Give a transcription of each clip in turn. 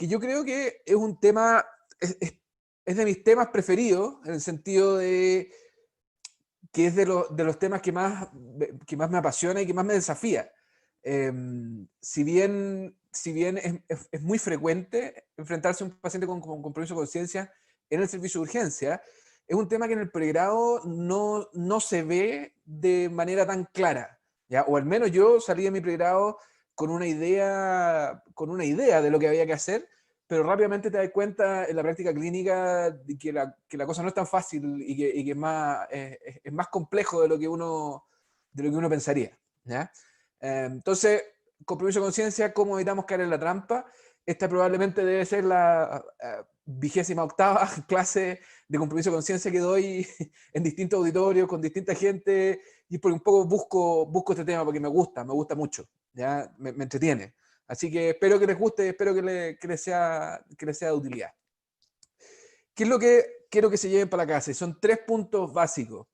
que yo creo que es un tema, es de mis temas preferidos, en el sentido de que es de los temas que más me apasiona y que más me desafía. Si bien es muy frecuente enfrentarse a un paciente con compromiso de conciencia en el servicio de urgencia, es un tema que en el pregrado no se ve de manera tan clara, ¿ya? O al menos yo salí de mi pregrado con una idea de lo que había que hacer, pero rápidamente te das cuenta en la práctica clínica de que la cosa no es tan fácil y que es más complejo de lo que uno pensaría, ¿ya? Entonces, compromiso de conciencia, ¿cómo evitamos caer en la trampa? Esta probablemente debe ser la 28ª clase de compromiso de conciencia que doy en distintos auditorios, con distinta gente, y por un poco busco este tema porque me gusta mucho, ¿ya? Me entretiene. Así que espero que les guste, espero que les sea de utilidad. ¿Qué es lo que quiero que se lleven para la casa? Y son 3 puntos básicos.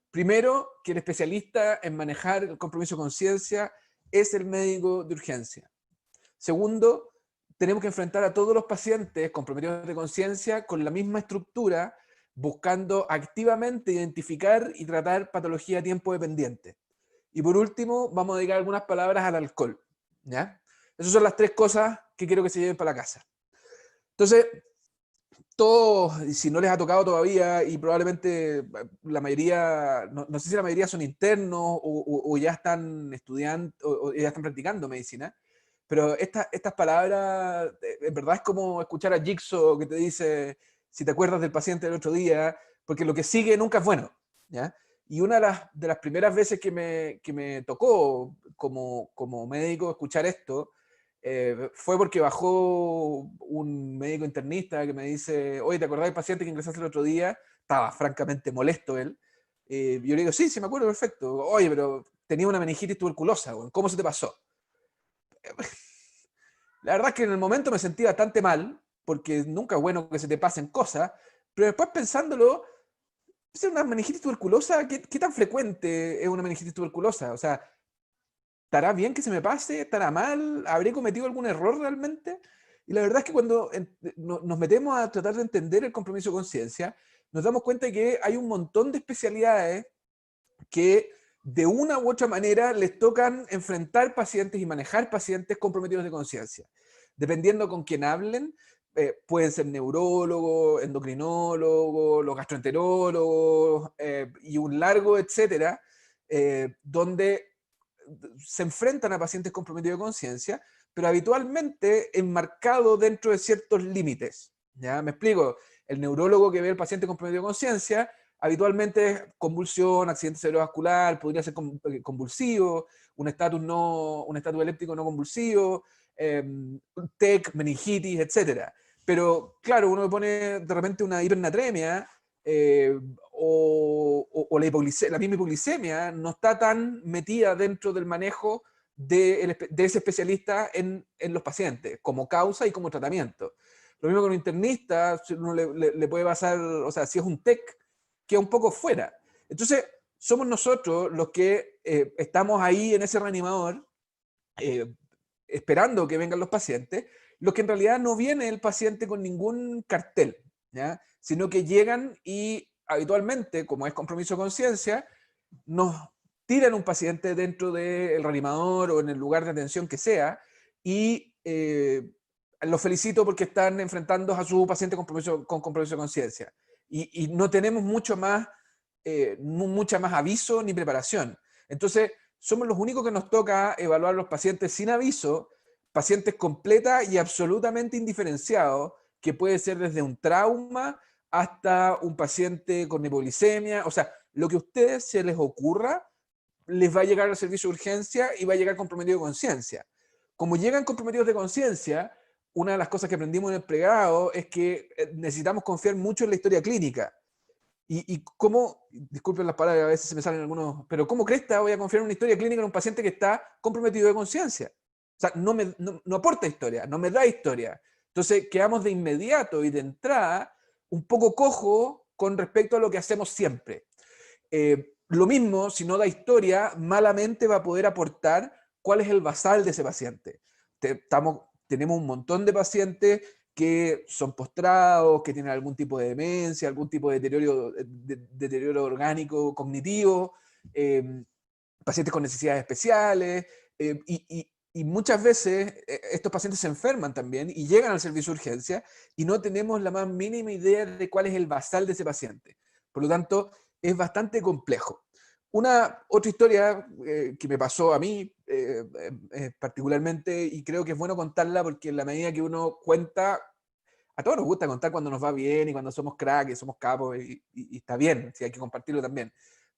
Primero, que el especialista en manejar el compromiso de conciencia es el médico de urgencia. Segundo, tenemos que enfrentar a todos los pacientes comprometidos de conciencia con la misma estructura, buscando activamente identificar y tratar patología a tiempo dependiente. Y por último, vamos a dedicar algunas palabras al alcohol, ¿ya? Esas son las 3 cosas que quiero que se lleven para la casa. Entonces, todos, si no les ha tocado todavía, y probablemente la mayoría, no sé si la mayoría son internos o ya están estudiando o ya están practicando medicina, pero estas palabras, en verdad es como escuchar a Jigsaw que te dice, si te acuerdas del paciente del otro día, porque lo que sigue nunca es bueno, ¿ya? Y una de las primeras veces que me tocó como médico escuchar esto, fue porque bajó un médico internista que me dice, oye, ¿te acordás del paciente que ingresaste el otro día? Estaba francamente molesto él. Yo le digo, sí, me acuerdo, perfecto. Oye, pero tenía una meningitis tuberculosa, ¿cómo se te pasó? La verdad es que en el momento me sentí bastante mal, porque nunca es bueno que se te pasen cosas, pero después pensándolo, ¿es una meningitis tuberculosa? ¿Qué tan frecuente es una meningitis tuberculosa? O sea, ¿estará bien que se me pase? ¿Estará mal? ¿Habré cometido algún error realmente? Y la verdad es que cuando nos metemos a tratar de entender el compromiso de conciencia, nos damos cuenta de que hay un montón de especialidades que de una u otra manera les tocan enfrentar pacientes y manejar pacientes comprometidos de conciencia. Dependiendo con quién hablen, pueden ser neurólogos, endocrinólogos, los gastroenterólogos y un largo etcétera, donde se enfrentan a pacientes comprometidos de conciencia, pero habitualmente enmarcado dentro de ciertos límites. ¿Ya? Me explico. El neurólogo que ve al paciente comprometido de conciencia habitualmente es convulsión, accidente cerebrovascular, podría ser convulsivo, un estatus epiléptico no convulsivo, TEC, meningitis, etc. Pero claro, uno pone de repente una hipernatremia o la misma hipoglicemia no está tan metida dentro del manejo de ese especialista en los pacientes, como causa y como tratamiento. Lo mismo con un internista, uno le puede pasar, o sea, si es un TEC, queda un poco fuera. Entonces, somos nosotros los que estamos ahí en ese reanimador, eh, esperando que vengan los pacientes, los que en realidad no viene el paciente con ningún cartel, ¿ya? Sino que llegan y habitualmente, como es compromiso de conciencia, nos tiran un paciente dentro del reanimador o en el lugar de atención que sea y los felicito porque están enfrentando a su paciente con compromiso de conciencia. Y no tenemos mucha más aviso ni preparación. Entonces, somos los únicos que nos toca evaluar los pacientes sin aviso, pacientes completa y absolutamente indiferenciados, que puede ser desde un trauma hasta un paciente con hipoglicemia. O sea, lo que a ustedes se les ocurra, les va a llegar al servicio de urgencia y va a llegar comprometido de conciencia. Como llegan comprometidos de conciencia, una de las cosas que aprendimos en el pregrado es que necesitamos confiar mucho en la historia clínica. Y cómo, disculpen las palabras, a veces se me salen algunos, pero ¿cómo cresta voy a confiar en una historia clínica en un paciente que está comprometido de conciencia? O sea, no aporta historia, no me da historia. Entonces quedamos de inmediato y de entrada un poco cojo con respecto a lo que hacemos siempre. Lo mismo, si no da historia, malamente va a poder aportar cuál es el basal de ese paciente. Tenemos un montón de pacientes que son postrados, que tienen algún tipo de demencia, algún tipo de deterioro orgánico, cognitivo, pacientes con necesidades especiales, y muchas veces estos pacientes se enferman también y llegan al servicio de urgencia y no tenemos la más mínima idea de cuál es el basal de ese paciente. Por lo tanto, es bastante complejo. Otra historia que me pasó a mí particularmente, y creo que es bueno contarla porque en la medida que uno cuenta, a todos nos gusta contar cuando nos va bien y cuando somos cracks y somos capos y está bien, si hay que compartirlo también.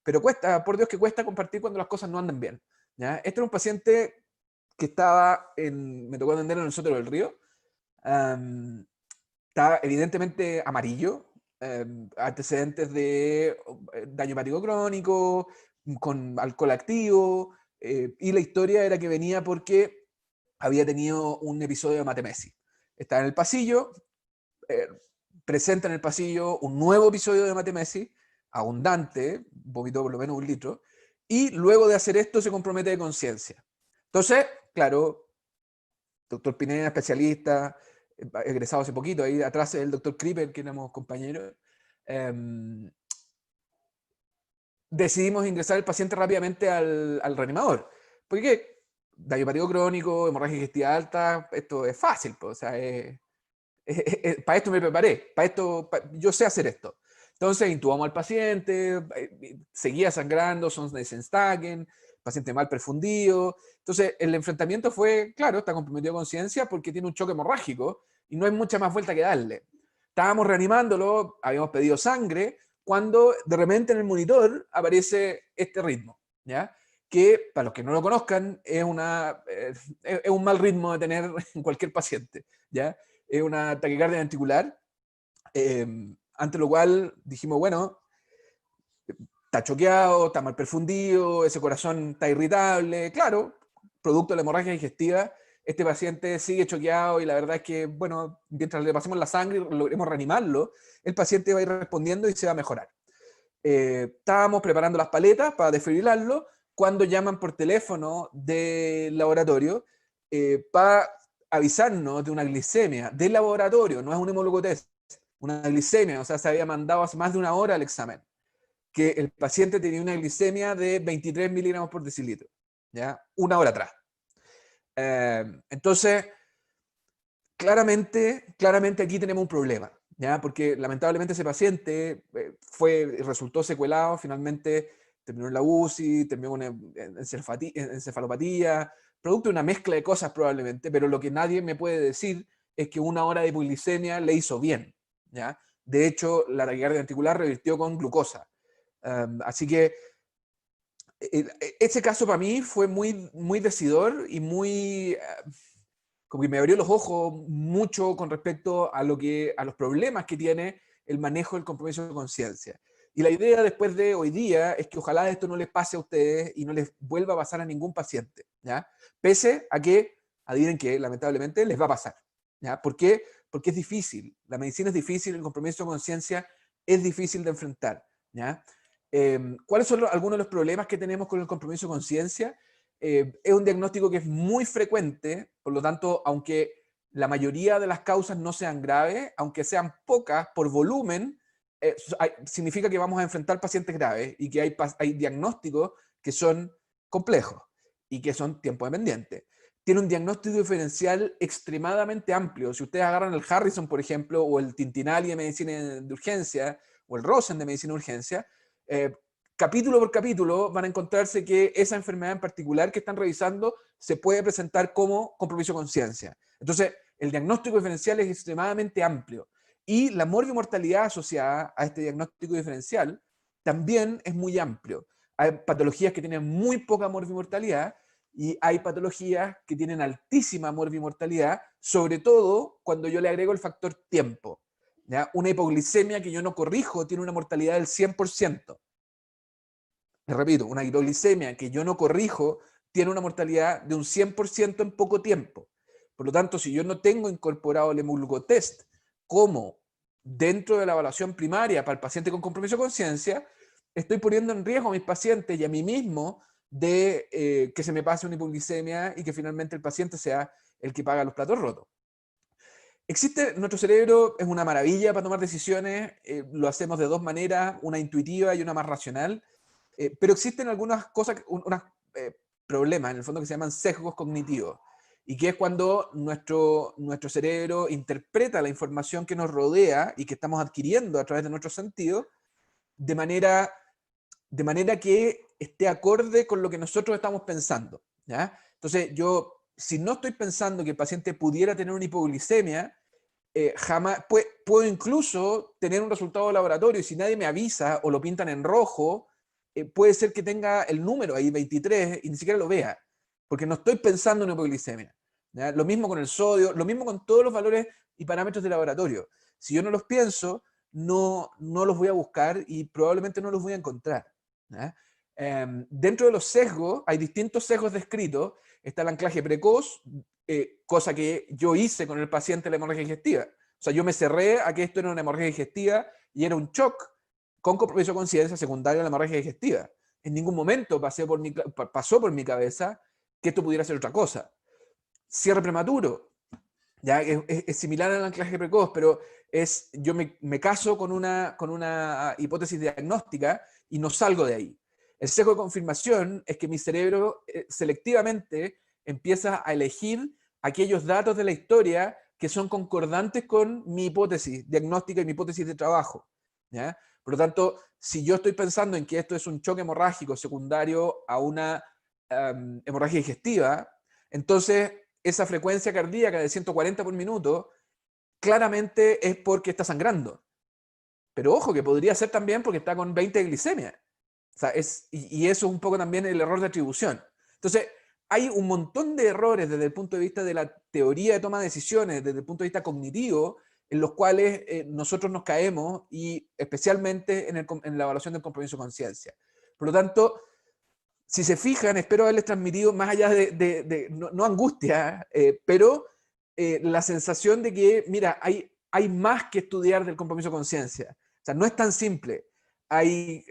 Pero cuesta, por Dios que cuesta compartir cuando las cosas no andan bien. ¿Ya? Este era un paciente que me tocó atender en el Soto del Río, estaba evidentemente amarillo, antecedentes de daño hepático crónico, con alcohol activo, y la historia era que venía porque había tenido un episodio de matemesis. Estaba en el pasillo, eh, presenta en el pasillo un nuevo episodio de matemesis, abundante, vomitó por lo menos 1 litro, y luego de hacer esto se compromete de conciencia. Entonces, claro, doctor Pineda, especialista, egresado hace poquito, ahí atrás el doctor Krieper, que éramos compañeros, decidimos ingresar al paciente rápidamente al reanimador. Porque daño hepático crónico, hemorragia digestiva alta, esto es fácil, pues, o sea, para esto me preparé, yo sé hacer esto. Entonces intubamos al paciente, seguía sangrando, son de Senstaken, paciente mal perfundido. Entonces el enfrentamiento fue, claro, está comprometido de conciencia porque tiene un choque hemorrágico y no hay mucha más vuelta que darle. Estábamos reanimándolo, habíamos pedido sangre, cuando de repente en el monitor aparece este ritmo, ¿ya? Que para los que no lo conozcan es un mal ritmo de tener en cualquier paciente, ¿ya? Es una taquicardia ventricular, ante lo cual dijimos, bueno, está choqueado, está mal perfundido, ese corazón está irritable, claro, producto de la hemorragia digestiva, este paciente sigue choqueado y la verdad es que, bueno, mientras le pasemos la sangre y logremos reanimarlo, el paciente va a ir respondiendo y se va a mejorar. Estábamos preparando las paletas para desfibrilarlo cuando llaman por teléfono del laboratorio para avisarnos de una glicemia del laboratorio, no es un hemologotest, una glicemia, o sea, se había mandado hace más de 1 hora el examen, que el paciente tenía una glicemia de 23 miligramos por decilitro, ¿ya? 1 hora atrás. Entonces, claramente aquí tenemos un problema, ¿ya? Porque lamentablemente ese paciente resultó secuelado, finalmente terminó en la UCI, terminó en encefalopatía, producto de una mezcla de cosas probablemente, pero lo que nadie me puede decir es que 1 hora de hipoglicemia le hizo bien, ¿ya? De hecho, la taquicardia ventricular revirtió con glucosa. Así que ese caso para mí fue muy decidor y como que me abrió los ojos mucho con respecto a los problemas que tiene el manejo del compromiso de conciencia. Y la idea después de hoy día es que ojalá esto no les pase a ustedes y no les vuelva a pasar a ningún paciente, ¿ya? Pese a que, adivinen que lamentablemente les va a pasar, ¿ya? ¿Por qué? Porque es difícil, la medicina es difícil, el compromiso de conciencia es difícil de enfrentar, ¿ya? ¿Cuáles son algunos de los problemas que tenemos con el compromiso de conciencia? Es un diagnóstico que es muy frecuente, por lo tanto, aunque la mayoría de las causas no sean graves, aunque sean pocas por volumen, significa que vamos a enfrentar pacientes graves y que hay diagnósticos que son complejos y que son tiempo dependientes. Tiene un diagnóstico diferencial extremadamente amplio. Si ustedes agarran el Harrison, por ejemplo, o el Tintinali de medicina de urgencia, o el Rosen de medicina de urgencia, eh, capítulo por capítulo van a encontrarse que esa enfermedad en particular que están revisando se puede presentar como compromiso de conciencia. Entonces, el diagnóstico diferencial es extremadamente amplio y la morbimortalidad asociada a este diagnóstico diferencial también es muy amplio. Hay patologías que tienen muy poca morbimortalidad y hay patologías que tienen altísima morbimortalidad, sobre todo cuando yo le agrego el factor tiempo. ¿Ya? Una hipoglicemia que yo no corrijo tiene una mortalidad del 100%. Les repito, una hipoglicemia que yo no corrijo tiene una mortalidad de un 100% en poco tiempo. Por lo tanto, si yo no tengo incorporado el hemoglucotest como dentro de la evaluación primaria para el paciente con compromiso de conciencia, estoy poniendo en riesgo a mis pacientes y a mí mismo de que se me pase una hipoglicemia y que finalmente el paciente sea el que paga los platos rotos. Nuestro cerebro es una maravilla para tomar decisiones, lo hacemos de dos maneras, una intuitiva y una más racional, pero existen algunas cosas, unos problemas en el fondo que se llaman sesgos cognitivos, y que es cuando nuestro cerebro interpreta la información que nos rodea y que estamos adquiriendo a través de nuestros sentidos de manera que esté acorde con lo que nosotros estamos pensando, ¿ya? Entonces, si no estoy pensando que el paciente pudiera tener una hipoglicemia, jamás puedo incluso tener un resultado de laboratorio y si nadie me avisa o lo pintan en rojo, puede ser que tenga el número ahí 23 y ni siquiera lo vea, porque no estoy pensando en hipoglicemia, ¿ya? Lo mismo con el sodio, lo mismo con todos los valores y parámetros de laboratorio. Si yo no los pienso, no los voy a buscar y probablemente no los voy a encontrar, ¿ya? Dentro de los sesgos, hay distintos sesgos descritos. Está el anclaje precoz, cosa que yo hice con el paciente de la hemorragia digestiva. O sea, yo me cerré a que esto era una hemorragia digestiva y era un shock con compromiso de conciencia secundario a la hemorragia digestiva. En ningún momento pasó por mi cabeza que esto pudiera ser otra cosa. Cierre prematuro, ya es similar al anclaje precoz, pero yo me caso con una hipótesis diagnóstica y no salgo de ahí. El sesgo de confirmación es que mi cerebro selectivamente empieza a elegir aquellos datos de la historia que son concordantes con mi hipótesis diagnóstica y mi hipótesis de trabajo, ¿ya? Por lo tanto, si yo estoy pensando en que esto es un choque hemorrágico secundario a una hemorragia digestiva, entonces esa frecuencia cardíaca de 140 por minuto claramente es porque está sangrando. Pero ojo, que podría ser también porque está con 20 de glicemia. O sea, y eso es un poco también el error de atribución. Entonces, hay un montón de errores desde el punto de vista de la teoría de toma de decisiones, desde el punto de vista cognitivo, en los cuales nosotros nos caemos, y especialmente en la evaluación del compromiso de conciencia. Por lo tanto, si se fijan, espero haberles transmitido, más allá no angustia, pero la sensación de que, mira, hay más que estudiar del compromiso de conciencia. O sea, no es tan simple. Hay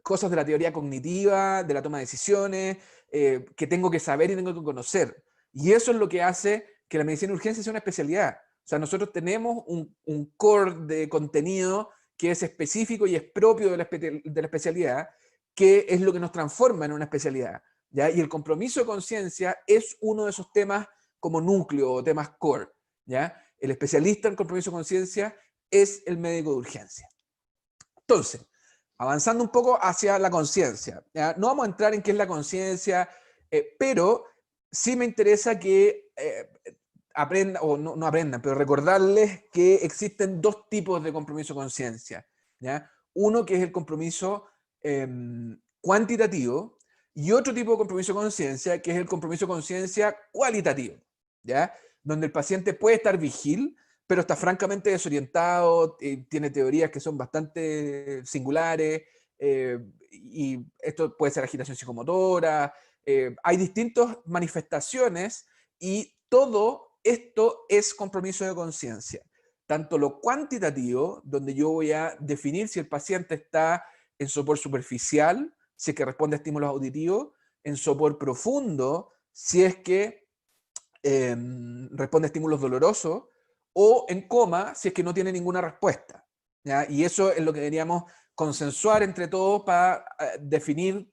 cosas de la teoría cognitiva, de la toma de decisiones, que tengo que saber y tengo que conocer. Y eso es lo que hace que la medicina de urgencia sea una especialidad. O sea, nosotros tenemos un core de contenido que es específico y es propio de la especialidad, que es lo que nos transforma en una especialidad, ¿ya? Y el compromiso de conciencia es uno de esos temas como núcleo o temas core, ¿ya? El especialista en compromiso de conciencia es el médico de urgencia. Entonces, avanzando un poco hacia la conciencia. No vamos a entrar en qué es la conciencia, pero sí me interesa que aprendan, o no aprendan, pero recordarles que existen dos tipos de compromiso de conciencia. Uno que es el compromiso cuantitativo y otro tipo de compromiso de conciencia que es el compromiso de conciencia cualitativo, ¿ya? Donde el paciente puede estar vigil, pero está francamente desorientado, tiene teorías que son bastante singulares, y esto puede ser agitación psicomotora, hay distintas manifestaciones y todo esto es compromiso de conciencia. Tanto lo cuantitativo, donde yo voy a definir si el paciente está en sopor superficial, si es que responde a estímulos auditivos, en sopor profundo, si es que responde a estímulos dolorosos, o en coma si es que no tiene ninguna respuesta, ¿ya? Y eso es lo que deberíamos consensuar entre todos para definir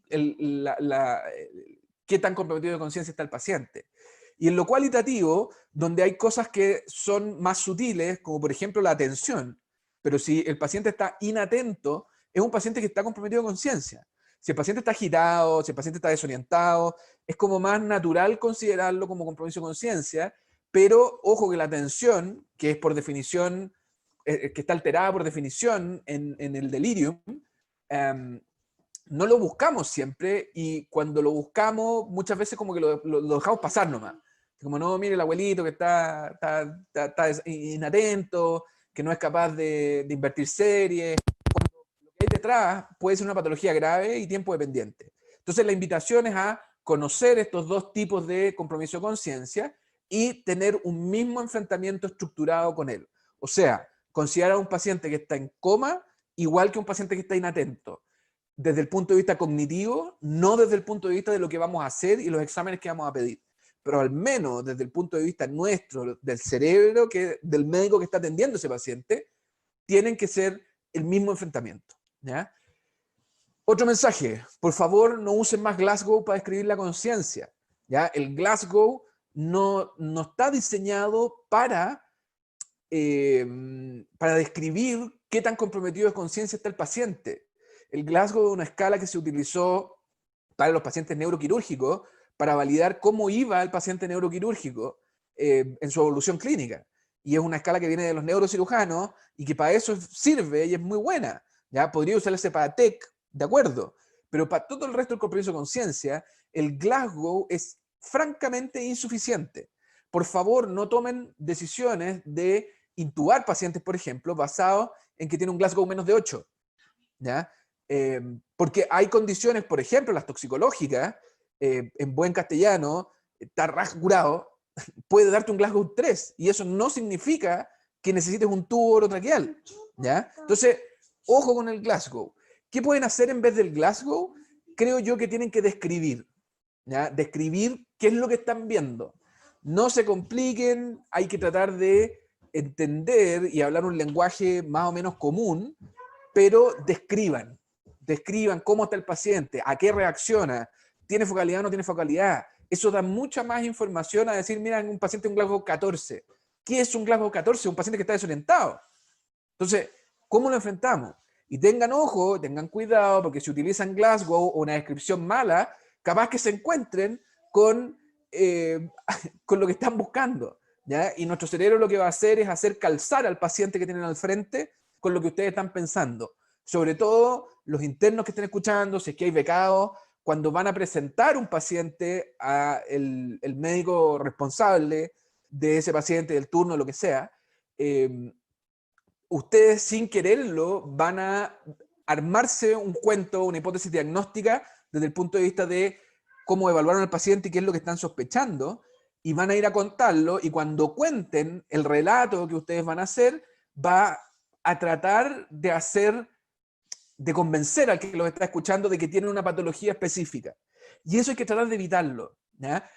qué tan comprometido de conciencia está el paciente. Y en lo cualitativo, donde hay cosas que son más sutiles, como por ejemplo la atención, pero si el paciente está inatento, es un paciente que está comprometido de conciencia. Si el paciente está agitado, si el paciente está desorientado, es como más natural considerarlo como compromiso de conciencia, pero ojo que la atención, que es por definición, que está alterada por definición en el delirium, no lo buscamos siempre, y cuando lo buscamos muchas veces como que lo dejamos pasar nomás. Como no, mire el abuelito que está inatento, que no es capaz de invertir series. Lo que hay detrás puede ser una patología grave y tiempo dependiente. Entonces la invitación es a conocer estos dos tipos de compromiso de conciencia y tener un mismo enfrentamiento estructurado con él. O sea, considerar a un paciente que está en coma igual que un paciente que está inatento, desde el punto de vista cognitivo, no desde el punto de vista de lo que vamos a hacer y los exámenes que vamos a pedir. pero al menos desde el punto de vista nuestro, del cerebro, del médico que está atendiendo a ese paciente, tienen que ser el mismo enfrentamiento, ¿ya? Otro mensaje, por favor no usen más Glasgow para describir la conciencia, ¿ya? El Glasgow no está diseñado para describir qué tan comprometido de conciencia está el paciente. El Glasgow es una escala que se utilizó para los pacientes neuroquirúrgicos para validar cómo iba el paciente neuroquirúrgico en su evolución clínica. Y es una escala que viene de los neurocirujanos y que para eso sirve y es muy buena. ¿Ya? Podría usarse para TEC, de acuerdo, pero para todo el resto del compromiso de conciencia, el Glasgow es francamente insuficiente. Por favor, no tomen decisiones de intubar pacientes, por ejemplo, basados en que tiene un Glasgow menos de 8. ¿Ya? Porque hay condiciones, por ejemplo, las toxicológicas, en buen castellano, Tarraj curado, puede darte un Glasgow 3, y eso no significa que necesites un tubo orotraqueal, ¿ya? Entonces, ojo con el Glasgow. ¿Qué pueden hacer en vez del Glasgow? Creo yo que tienen que describir, ¿ya? Describir qué es lo que están viendo. No se compliquen, hay que tratar de entender y hablar un lenguaje más o menos común, pero describan cómo está el paciente, a qué reacciona, tiene focalidad o no tiene focalidad. Eso da mucha más información a decir, mira, un paciente con Glasgow 14. ¿Qué es un Glasgow 14? Un paciente que está desorientado. Entonces, ¿cómo lo enfrentamos? Y tengan ojo, tengan cuidado, porque si utilizan Glasgow o una descripción mala, capaz que se encuentren con lo que están buscando, ¿ya? Y nuestro cerebro lo que va a hacer es hacer calzar al paciente que tienen al frente con lo que ustedes están pensando. Sobre todo los internos que estén escuchando, si es que hay becados, cuando van a presentar un paciente a el médico responsable de ese paciente, del turno, lo que sea, ustedes sin quererlo van a armarse un cuento, una hipótesis diagnóstica desde el punto de vista de cómo evaluaron al paciente y qué es lo que están sospechando, y van a ir a contarlo, y cuando cuenten el relato que ustedes van a hacer, va a tratar de convencer al que los está escuchando de que tienen una patología específica. Y eso hay que tratar de evitarlo, ¿ya?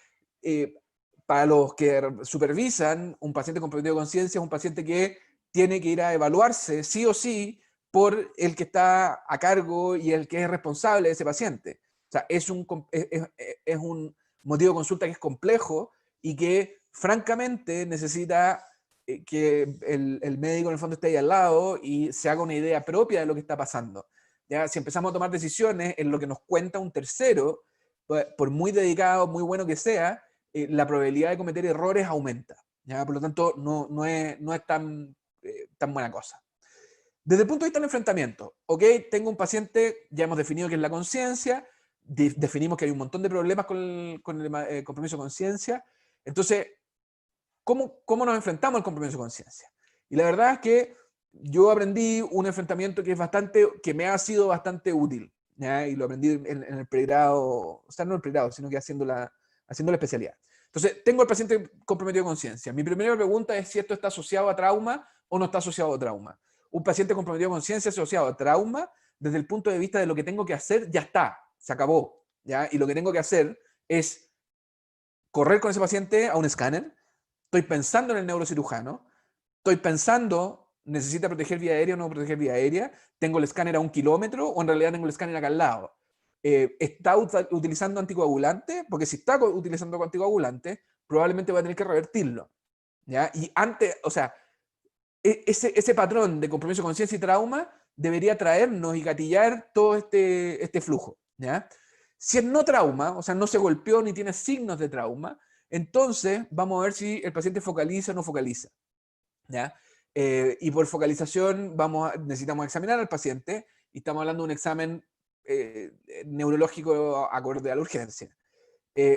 Para los que supervisan, un paciente con comprometido de conciencia es un paciente que tiene que ir a evaluarse sí o sí por el que está a cargo y el que es responsable de ese paciente. O sea, es un motivo de consulta que es complejo y que francamente necesita que el médico en el fondo esté ahí al lado y se haga una idea propia de lo que está pasando. ¿Ya? Si empezamos a tomar decisiones en lo que nos cuenta un tercero, por muy dedicado, muy bueno que sea, la probabilidad de cometer errores aumenta. ¿Ya? Por lo tanto, no es tan buena cosa. Desde el punto de vista del enfrentamiento, ok, tengo un paciente, ya hemos definido qué es la conciencia, definimos que hay un montón de problemas con el compromiso de conciencia. Entonces, ¿cómo nos enfrentamos al compromiso de conciencia? Y la verdad es que yo aprendí un enfrentamiento que me ha sido bastante útil, ¿ya? Y lo aprendí en el pregrado, o sea, no en el pregrado, sino que haciendo la especialidad. Entonces, tengo al paciente comprometido de conciencia. Mi primera pregunta es si esto está asociado a trauma o no está asociado a trauma. Un paciente comprometido de conciencia asociado a trauma, desde el punto de vista de lo que tengo que hacer, ya está, se acabó, ¿ya? Y lo que tengo que hacer es correr con ese paciente a un escáner. Estoy pensando en el neurocirujano, estoy pensando, ¿necesita proteger vía aérea o no proteger vía aérea? ¿Tengo el escáner a 1 kilómetro o en realidad tengo el escáner acá al lado? ¿Está utilizando anticoagulante? Porque si está utilizando anticoagulante, probablemente va a tener que revertirlo, ¿ya? Y antes, o sea, ese patrón de compromiso de conciencia y trauma debería traernos y gatillar todo este flujo, ¿ya? Si es no trauma, o sea, no se golpeó ni tiene signos de trauma, entonces vamos a ver si el paciente focaliza o no focaliza, ¿ya? Y por focalización necesitamos examinar al paciente, y estamos hablando de un examen neurológico acorde a la urgencia.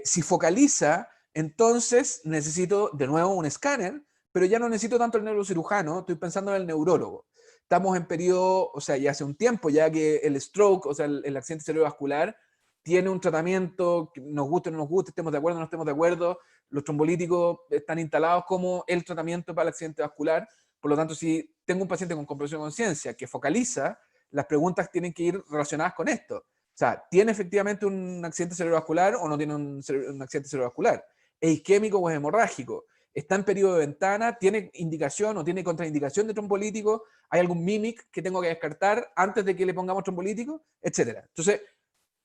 Si focaliza, entonces necesito de nuevo un escáner, pero ya no necesito tanto el neurocirujano, estoy pensando en el neurólogo. Estamos en periodo, o sea, ya hace un tiempo ya que el stroke, o sea, el accidente cerebrovascular, tiene un tratamiento, nos guste o no nos guste, estemos de acuerdo o no estemos de acuerdo. Los trombolíticos están instalados como el tratamiento para el accidente vascular. Por lo tanto, si tengo un paciente con compresión de conciencia que focaliza, las preguntas tienen que ir relacionadas con esto. O sea, ¿tiene efectivamente un accidente cerebrovascular o no tiene un accidente cerebrovascular? es isquémico o es hemorrágico, está en periodo de ventana, tiene indicación o tiene contraindicación de trombolítico, hay algún mímic que tengo que descartar antes de que le pongamos trombolítico, etc. Entonces,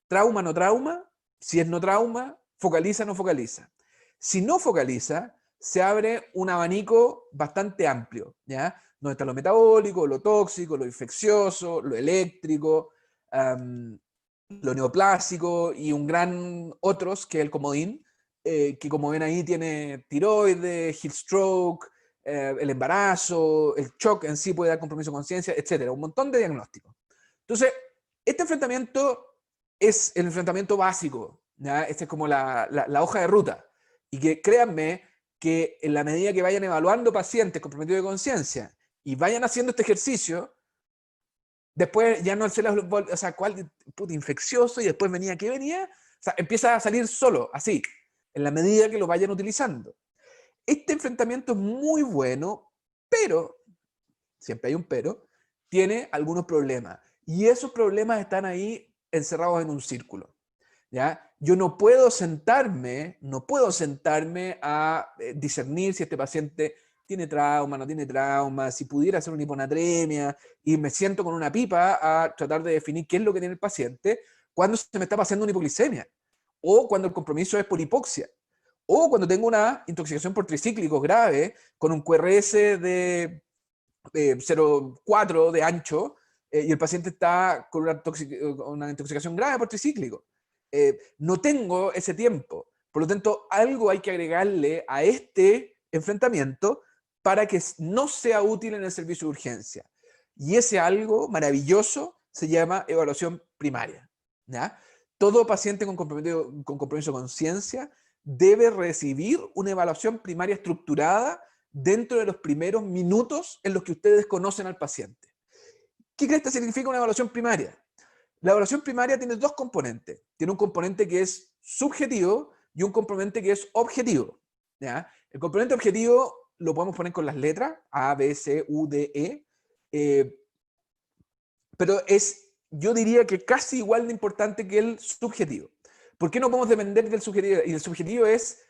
trauma, no trauma, si es no trauma, focaliza, no focaliza. Si no focaliza, se abre un abanico bastante amplio, ¿ya? Donde está lo metabólico, lo tóxico, lo infeccioso, lo eléctrico, lo neoplásico y un gran otros, que es el comodín, que como ven ahí tiene tiroides, heat stroke, el embarazo, el shock en sí puede dar compromiso de conciencia, etcétera, un montón de diagnósticos. Entonces, este enfrentamiento es el enfrentamiento básico, ¿ya? Esta es como la hoja de ruta. Y que créanme que en la medida que vayan evaluando pacientes comprometidos de conciencia y vayan haciendo este ejercicio, después ya no se las, o sea, cuál puta, infeccioso, y después venía, ¿qué venía? O sea, empieza a salir solo, así, en la medida que lo vayan utilizando. Este enfrentamiento es muy bueno, pero, siempre hay un pero, tiene algunos problemas. Y esos problemas están ahí encerrados en un círculo. ¿Ya? Yo no puedo sentarme a discernir si este paciente tiene trauma, no tiene trauma, si pudiera ser una hiponatremia, y me siento con una pipa a tratar de definir qué es lo que tiene el paciente, cuando se me está pasando una hipoglicemia, o cuando el compromiso es por hipoxia, o cuando tengo una intoxicación por tricíclicos grave, con un QRS de 0,4 de ancho, y el paciente está con una intoxicación grave por tricíclico. No tengo ese tiempo. Por lo tanto, algo hay que agregarle a este enfrentamiento para que no sea útil en el servicio de urgencia. Y ese algo maravilloso se llama evaluación primaria, ¿ya? Todo paciente con compromiso de conciencia debe recibir una evaluación primaria estructurada dentro de los primeros minutos en los que ustedes conocen al paciente. ¿Qué crees que significa una evaluación primaria? La evaluación primaria tiene dos componentes. Tiene un componente que es subjetivo y un componente que es objetivo, ¿ya? El componente objetivo lo podemos poner con las letras A, B, C, U, D, E, pero es, yo diría que casi igual de importante que el subjetivo. ¿Por qué no podemos depender del subjetivo? Y el subjetivo es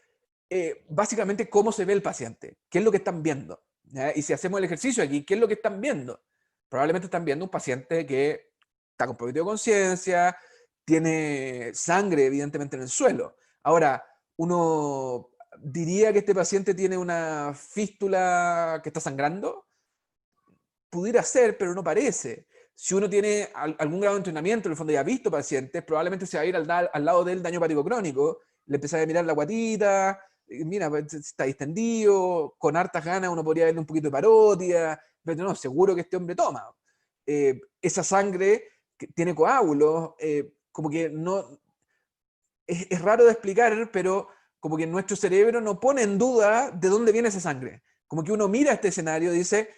básicamente cómo se ve el paciente, qué es lo que están viendo, ¿ya? Y si hacemos el ejercicio aquí, ¿qué es lo que están viendo? Probablemente están viendo un paciente que está comprometido de conciencia, tiene sangre evidentemente en el suelo. Ahora, uno diría que este paciente tiene una fístula que está sangrando, pudiera ser, pero no parece. Si uno tiene algún grado de entrenamiento, en el fondo ya ha visto pacientes, probablemente se va a ir al lado del daño hepático crónico, le empieza a mirar la guatita, mira, está distendido, con hartas ganas uno podría verle un poquito de parodia, pero no, seguro que este hombre toma. Esa sangre que tiene coágulos, como que no... Es raro de explicar, pero como que nuestro cerebro no pone en duda de dónde viene esa sangre. Como que uno mira este escenario y dice,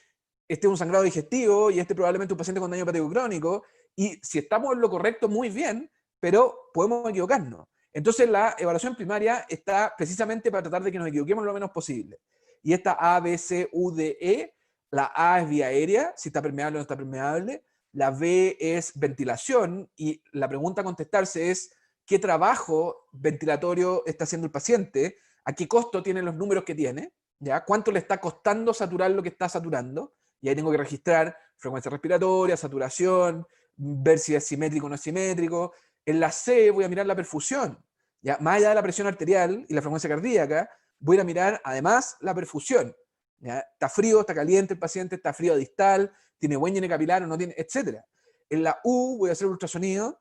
este es un sangrado digestivo y este probablemente un paciente con daño hepático crónico, y si estamos en lo correcto, muy bien, pero podemos equivocarnos. Entonces la evaluación primaria está precisamente para tratar de que nos equivoquemos lo menos posible. Y esta A, B, C, U, D, E, la A es vía aérea, si está permeable o no está permeable, la B es ventilación, y la pregunta a contestarse es qué trabajo ventilatorio está haciendo el paciente, a qué costo tienen los números que tiene, ¿ya? Cuánto le está costando saturar lo que está saturando, y ahí tengo que registrar frecuencia respiratoria, saturación, ver si es simétrico o no es simétrico. En la C voy a mirar la perfusión, ¿ya? Más allá de la presión arterial y la frecuencia cardíaca, voy a mirar además la perfusión, ¿ya? Está frío, está caliente el paciente, está frío distal, tiene buen llene capilar o no tiene, etc. En la U voy a hacer ultrasonido,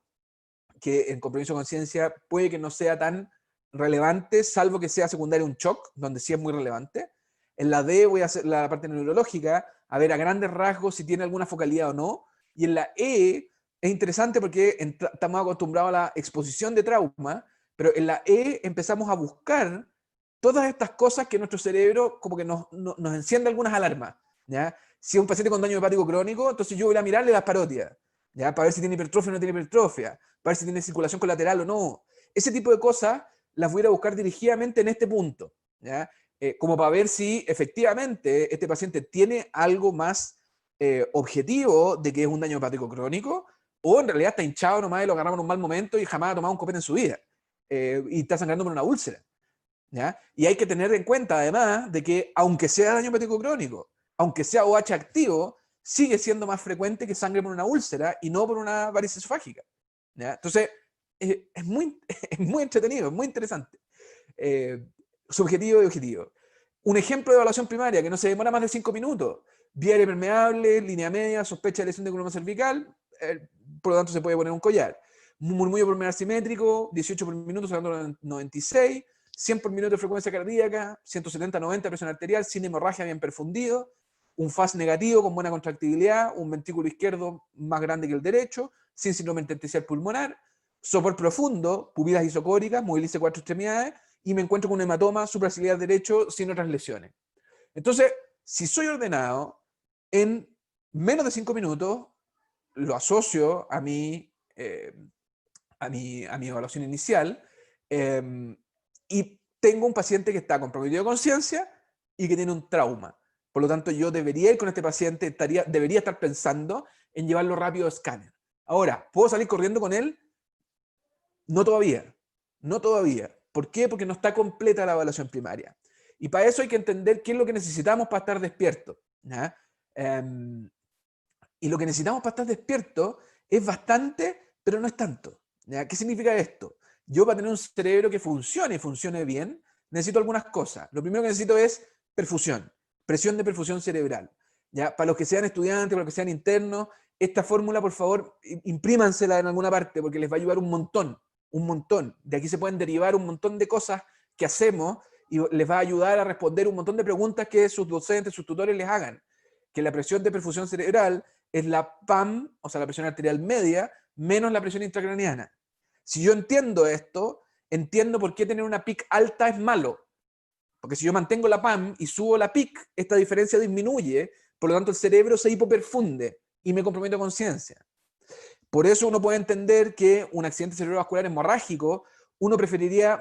que en compromiso de conciencia puede que no sea tan relevante, salvo que sea secundario un shock, donde sí es muy relevante. En la D voy a hacer la parte neurológica, a ver a grandes rasgos si tiene alguna focalidad o no. Y en la E es interesante porque estamos acostumbrados a la exposición de trauma, pero en la E empezamos a buscar todas estas cosas que nuestro cerebro como que nos enciende algunas alarmas, ¿ya? Si es un paciente con daño hepático crónico, entonces yo voy a mirarle las parodias, ¿ya? Para ver si tiene hipertrofia o no tiene hipertrofia, para ver si tiene circulación colateral o no. Ese tipo de cosas las voy a ir a buscar dirigidamente en este punto, ¿ya? Como para ver si efectivamente este paciente tiene algo más objetivo de que es un daño hepático crónico, o en realidad está hinchado nomás y lo agarramos en un mal momento y jamás ha tomado un copete en su vida, y está sangrando por una úlcera. ¿ya? Y hay que tener en cuenta, además, de que aunque sea daño hepático crónico, aunque sea OH activo, sigue siendo más frecuente que sangre por una úlcera y no por una varices esofágica, ¿ya? Entonces, es muy, es muy entretenido, es muy interesante. Subjetivo y objetivo. Un ejemplo de evaluación primaria que no se demora más de 5 minutos. Vía aérea permeable, línea media, sospecha de lesión de columna cervical, por lo tanto se puede poner un collar. Murmullo pulmonar simétrico, 18 por minuto, sacando 96, 100 por minuto de frecuencia cardíaca, 170-90 presión arterial, sin hemorragia, bien perfundido, un FAS negativo con buena contractibilidad, un ventrículo izquierdo más grande que el derecho, sin síndrome intersticial pulmonar, sopor profundo, pupilas isocóricas, movilice 4 extremidades, y me encuentro con un hematoma supraciliar derecho sin otras lesiones. Entonces, si soy ordenado, en menos de 5 minutos lo asocio a mi evaluación inicial, y tengo un paciente que está comprometido de conciencia y que tiene un trauma. Por lo tanto, yo debería ir con este paciente, debería estar pensando en llevarlo rápido a escáner. Ahora, ¿puedo salir corriendo con él? No todavía, no todavía. ¿Por qué? Porque no está completa la evaluación primaria. Y para eso hay que entender qué es lo que necesitamos para estar despiertos. Y lo que necesitamos para estar despiertos es bastante, pero no es tanto. ¿Ya? ¿Qué significa esto? Yo para tener un cerebro que funcione bien, necesito algunas cosas. Lo primero que necesito es perfusión, presión de perfusión cerebral. ¿Ya? Para los que sean estudiantes, para los que sean internos, esta fórmula, por favor, imprímansela en alguna parte porque les va a ayudar un montón, un montón. De aquí se pueden derivar un montón de cosas que hacemos y les va a ayudar a responder un montón de preguntas que sus docentes, sus tutores les hagan. Que la presión de perfusión cerebral es la PAM, o sea, la presión arterial media, menos la presión intracraneana. Si yo entiendo esto, entiendo por qué tener una PIC alta es malo. Porque si yo mantengo la PAM y subo la PIC, esta diferencia disminuye, por lo tanto el cerebro se hipoperfunde y me comprometo a conciencia. Por eso uno puede entender que un accidente cerebrovascular hemorrágico, uno preferiría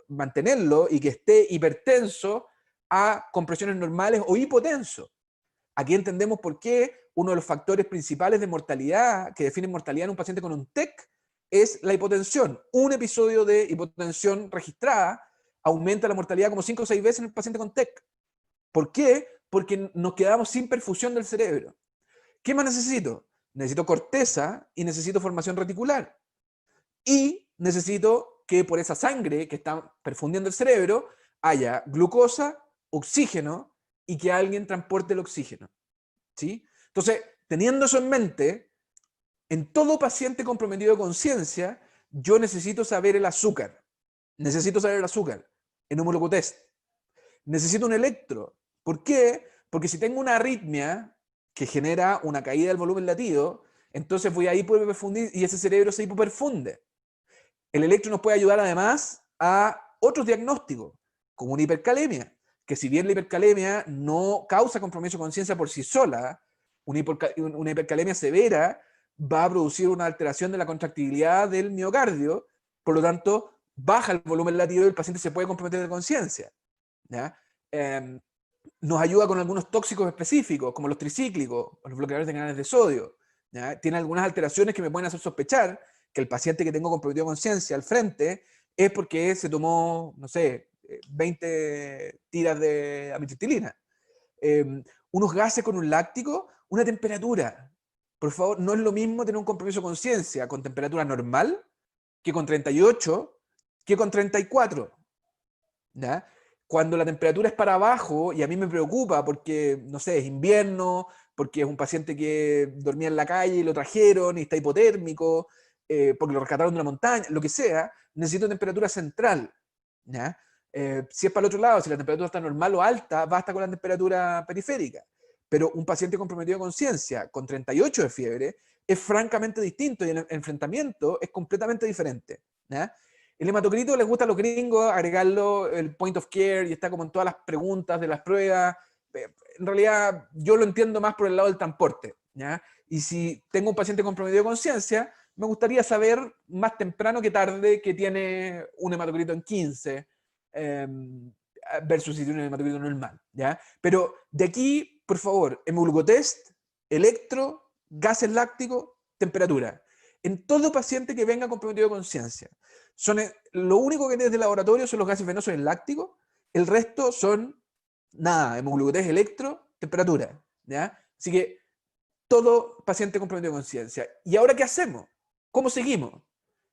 mantenerlo y que esté hipertenso a compresiones normales o hipotenso. Aquí entendemos por qué uno de los factores principales de mortalidad, que define mortalidad en un paciente con un TEC, es la hipotensión. Un episodio de hipotensión registrada aumenta la mortalidad como 5 o 6 veces en el paciente con TEC. ¿Por qué? Porque nos quedamos sin perfusión del cerebro. ¿Qué más necesito? Necesito corteza y necesito formación reticular. Y necesito que por esa sangre que está perfundiendo el cerebro haya glucosa, oxígeno y que alguien transporte el oxígeno. ¿Sí? Entonces, teniendo eso en mente, en todo paciente comprometido de conciencia, yo necesito saber el azúcar. Necesito saber el azúcar en un glucotest. Necesito un electro. ¿Por qué? Porque si tengo una arritmia que genera una caída del volumen latido, entonces voy a hipoperfundir y ese cerebro se hipoperfunde. El electro nos puede ayudar además a otros diagnósticos, como una hipercalemia, que si bien la hipercalemia no causa compromiso de conciencia por sí sola, una hipercalemia severa va a producir una alteración de la contractibilidad del miocardio, por lo tanto, baja el volumen latido y el paciente se puede comprometer de conciencia. Nos ayuda con algunos tóxicos específicos, como los tricíclicos o los bloqueadores de canales de sodio. ¿Ya? Tiene algunas alteraciones que me pueden hacer sospechar que el paciente que tengo comprometido de conciencia al frente es porque se tomó, no sé, 20 tiras de amitriptilina. Unos gases con un láctico, una temperatura. Por favor, no es lo mismo tener un compromiso de conciencia con temperatura normal que con 38, que con 34. ¿Ya? Cuando la temperatura es para abajo, y a mí me preocupa porque, no sé, es invierno, porque es un paciente que dormía en la calle y lo trajeron y está hipotérmico, porque lo rescataron de una montaña, lo que sea, necesito temperatura central. ¿Ya? Si es para el otro lado, si la temperatura está normal o alta, basta con la temperatura periférica. Pero un paciente comprometido de conciencia con 38 de fiebre es francamente distinto y el enfrentamiento es completamente diferente. ¿Ya? El hematocrito les gusta a los gringos agregarlo el point of care y está como en todas las preguntas de las pruebas. En realidad yo lo entiendo más por el lado del transporte. ¿Ya? Y si tengo un paciente comprometido de conciencia, me gustaría saber más temprano que tarde que tiene un hematocrito en 15 versus si tiene un hematocrito normal. ¿Ya? Pero de aquí, por favor, hemoglucotest, electro, gases lácticos, temperatura. en todo paciente que venga comprometido de conciencia. Lo único que tienes de laboratorio son los gases venosos y el láctico, el resto son, nada, hemoglucotés, electro, temperatura, ¿ya? Así que todo paciente comprometido de conciencia. ¿Y ahora qué hacemos? ¿Cómo seguimos?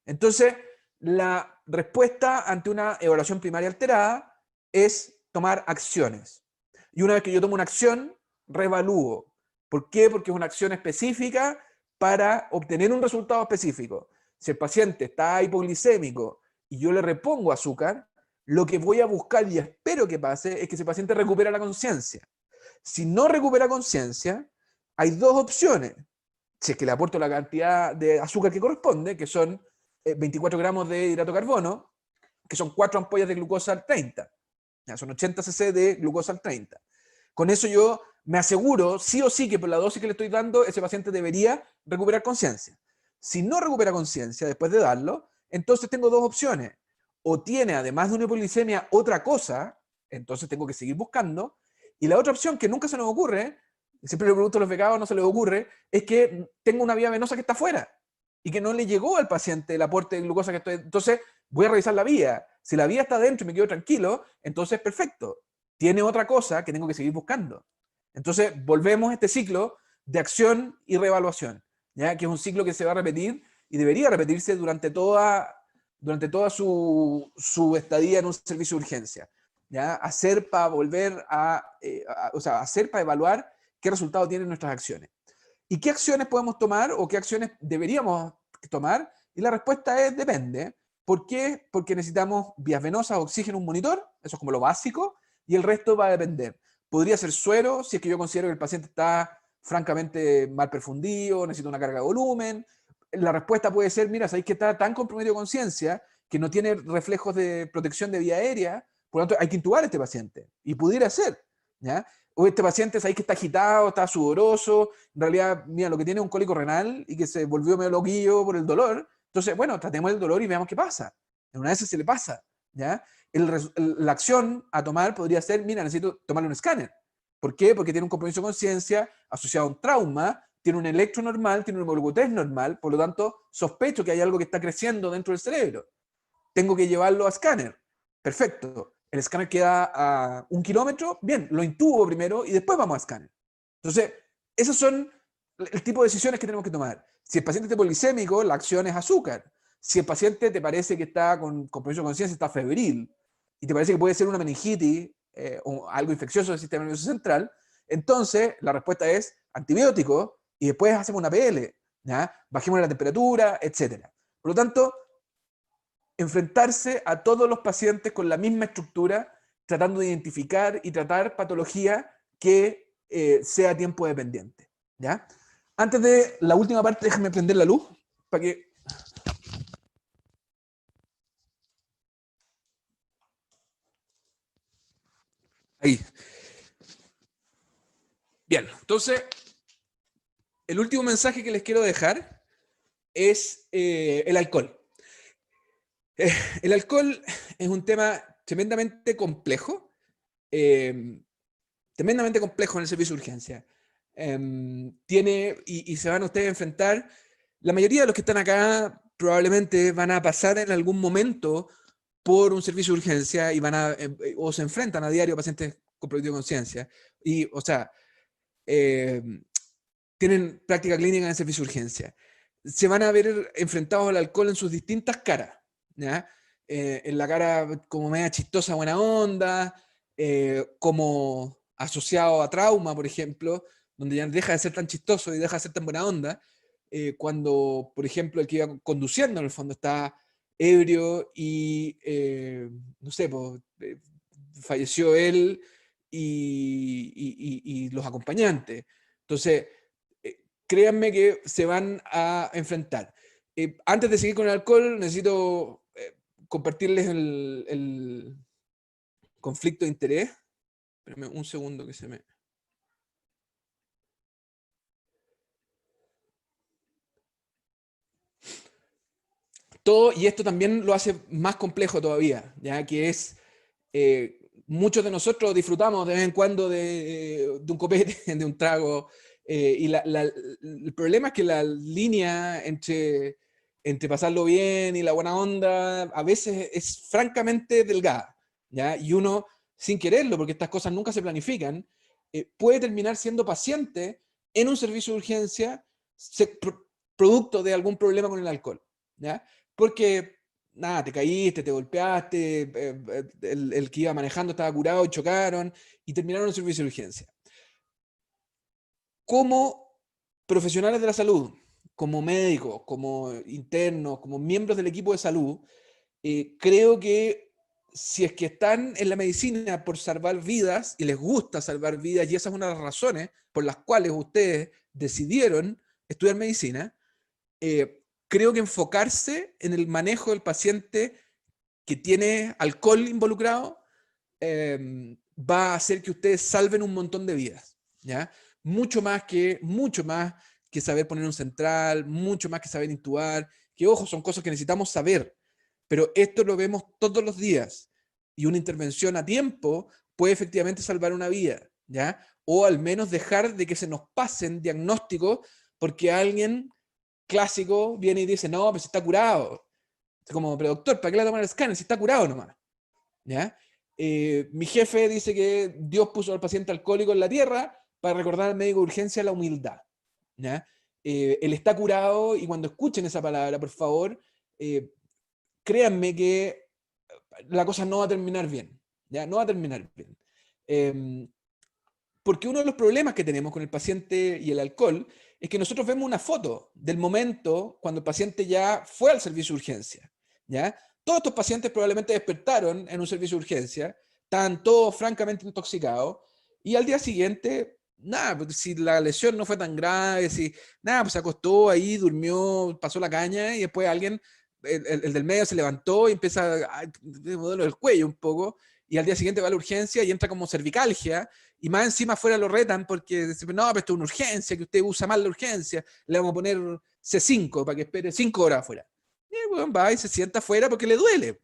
Entonces, la respuesta ante una evaluación primaria alterada es tomar acciones. Y una vez que yo tomo una acción, reevalúo. ¿Por qué? Porque es una acción específica para obtener un resultado específico. Si el paciente está hipoglicémico y yo le repongo azúcar, lo que voy a buscar y espero que pase es que ese paciente recupere la conciencia. Si no recupera conciencia, hay dos opciones. Si es que le aporto la cantidad de azúcar que corresponde, que son 24 gramos de hidrato de carbono, que son 4 ampollas de glucosa al 30. Ya, son 80 cc de glucosa al 30. Con eso yo me aseguro, sí o sí, que por la dosis que le estoy dando, ese paciente debería recuperar conciencia. Si no recupera conciencia después de darlo, entonces tengo dos opciones. O tiene, además de una hipoglicemia, otra cosa, entonces tengo que seguir buscando. Y la otra opción, que nunca se nos ocurre, siempre le pregunto a los becados, no se les ocurre, es que tengo una vía venosa que está fuera y que no le llegó al paciente el aporte de glucosa que estoy... Entonces voy a revisar la vía. Si la vía está dentro y me quedo tranquilo, entonces perfecto. Tiene otra cosa que tengo que seguir buscando. Entonces volvemos a este ciclo de acción y reevaluación, ¿ya? Que es un ciclo que se va a repetir y debería repetirse durante toda su estadía en un servicio de urgencia. ¿Ya? Hacer para volver o sea, hacer para evaluar qué resultado tienen nuestras acciones. ¿Y qué acciones podemos tomar o qué acciones deberíamos tomar? Y la respuesta es depende. ¿Por qué? Porque necesitamos vías venosas, oxígeno, un monitor, eso es como lo básico, y el resto va a depender. Podría ser suero, si es que yo considero que el paciente está francamente mal perfundido, necesita una carga de volumen. La respuesta puede ser, mira, sabéis que está tan comprometido de conciencia que no tiene reflejos de protección de vía aérea, por lo tanto hay que intubar a este paciente. Y pudiera ser, ¿ya? O este paciente sabéis que está agitado, está sudoroso, en realidad, mira, lo que tiene es un cólico renal y que se volvió medio loquillo por el dolor. Entonces, bueno, tratemos el dolor y veamos qué pasa. En una vez se le pasa, ¿ya? La acción a tomar podría ser, mira, necesito tomarle un escáner. ¿Por qué? Porque tiene un compromiso de conciencia asociado a un trauma, tiene un electro normal, tiene un hemoglucotés normal, por lo tanto, sospecho que hay algo que está creciendo dentro del cerebro. Tengo que llevarlo a escáner. Perfecto. El escáner queda a 1 kilómetro, bien, lo intubo primero y después vamos a escáner. Entonces, esos son el tipo de decisiones que tenemos que tomar. Si el paciente es poliglicémico, la acción es azúcar. Si el paciente te parece que está con compromiso de conciencia, está febril, y te parece que puede ser una meningitis o algo infeccioso del sistema nervioso central, entonces la respuesta es antibiótico y después hacemos una PL, ¿ya? Bajemos la temperatura, etc. Por lo tanto, enfrentarse a todos los pacientes con la misma estructura, tratando de identificar y tratar patología que sea tiempo dependiente, ¿ya? Antes de la última parte, déjame prender la luz para que... Ahí. Bien, entonces, el último mensaje que les quiero dejar es el alcohol. El alcohol es un tema tremendamente complejo, tremendamente complejo en el servicio de urgencia. Y se van ustedes a enfrentar, la mayoría de los que están acá probablemente van a pasar en algún momento por un servicio de urgencia y o se enfrentan a diario a pacientes con problema de conciencia. Y, o sea, tienen práctica clínica en el servicio de urgencia. Se van a ver enfrentados al alcohol en sus distintas caras, ¿ya? En la cara como media chistosa, buena onda, como asociado a trauma, por ejemplo, donde ya deja de ser tan chistoso y deja de ser tan buena onda, cuando, por ejemplo, el que iba conduciendo en el fondo está ebrio y, no sé, pues, falleció él y los acompañantes. Entonces, créanme que se van a enfrentar. Antes de seguir con el alcohol, necesito compartirles el conflicto de interés. Espérame un segundo que se me... Todo, y esto también lo hace más complejo todavía, ya que es... muchos de nosotros disfrutamos de vez en cuando de un copete, de un trago, y el problema es que la línea entre entre pasarlo bien y la buena onda, a veces es francamente delgada, ¿ya? Y uno, sin quererlo, porque estas cosas nunca se planifican, puede terminar siendo paciente en un servicio de urgencia producto de algún problema con el alcohol, ¿ya? Porque, nada, te caíste, te golpeaste, el que iba manejando estaba curado y chocaron y terminaron en un servicio de urgencia. Como profesionales de la salud, como médicos, como internos, como miembros del equipo de salud, creo que si es que están en la medicina por salvar vidas y les gusta salvar vidas, y esa es una de las razones por las cuales ustedes decidieron estudiar medicina, creo que enfocarse en el manejo del paciente que tiene alcohol involucrado va a hacer que ustedes salven un montón de vidas, ¿ya? Mucho más que saber poner un central, mucho más que saber intubar, que ojo, son cosas que necesitamos saber, pero esto lo vemos todos los días y una intervención a tiempo puede efectivamente salvar una vida, ¿ya? O al menos dejar de que se nos pasen diagnósticos porque alguien clásico viene y dice, no, pues está curado. Como, pero doctor, ¿para qué le toman el escáner si está curado nomás? ¿Ya? Mi jefe dice que Dios puso al paciente alcohólico en la tierra para recordar al médico de urgencia la humildad, ¿ya? Él está curado y cuando escuchen esa palabra, por favor, eh, créanme que la cosa no va a terminar bien, ¿ya? No va a terminar bien. Porque uno de los problemas que tenemos con el paciente y el alcohol es que nosotros vemos una foto del momento cuando el paciente ya fue al servicio de urgencia, ¿ya? Todos estos pacientes probablemente despertaron en un servicio de urgencia, estaban todos francamente intoxicados, y al día siguiente, nada, pues, si la lesión no fue tan grave, si nada, pues se acostó ahí, durmió, pasó la caña, y después alguien, el del medio se levantó y empieza a modelo del cuello un poco, y al día siguiente va a la urgencia y entra como cervicalgia, y más encima afuera lo retan porque dicen, no, pero esto es una urgencia, que usted usa mal la urgencia, le vamos a poner C5 para que espere 5 horas afuera. Y el weón va y se sienta afuera porque le duele.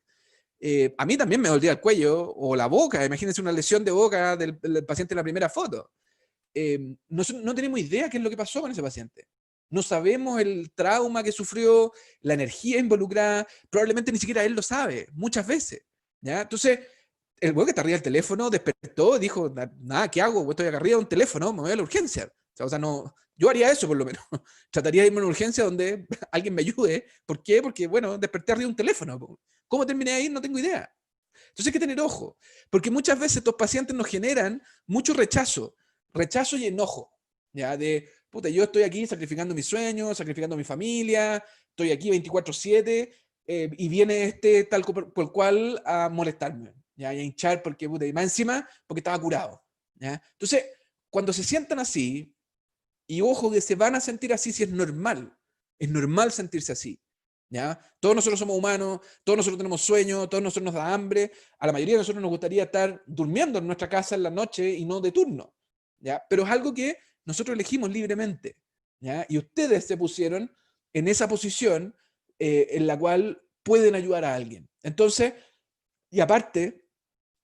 A mí también me dolía el cuello o la boca, imagínense una lesión de boca del paciente en la primera foto. No tenemos idea qué es lo que pasó con ese paciente. No sabemos el trauma que sufrió, la energía involucrada, probablemente ni siquiera él lo sabe, muchas veces. ¿Ya? Entonces, el güey que está arriba del teléfono despertó, dijo, nada, ¿qué hago? Estoy acá arriba de un teléfono, me voy a la urgencia. O sea, no, yo haría eso por lo menos. Trataría de irme a una urgencia donde alguien me ayude. ¿Por qué? Porque, bueno, desperté arriba de un teléfono. ¿Cómo terminé ahí? No tengo idea. Entonces hay que tener ojo, porque muchas veces estos pacientes nos generan mucho rechazo y enojo, ¿ya? De, puta, yo estoy aquí sacrificando mis sueños, sacrificando mi familia, estoy aquí 24/7 y viene este tal por cual a molestarme, ¿ya? Y a hinchar porque, puta, y más encima porque estaba curado, ¿ya? Entonces, cuando se sientan así, y ojo que se van a sentir así si es normal sentirse así, ¿ya? Todos nosotros somos humanos, todos nosotros tenemos sueños, todos nosotros nos da hambre, a la mayoría de nosotros nos gustaría estar durmiendo en nuestra casa en la noche y no de turno, ¿ya? Pero es algo que nosotros elegimos libremente, ¿ya? Y ustedes se pusieron en esa posición en la cual pueden ayudar a alguien. Entonces, y aparte,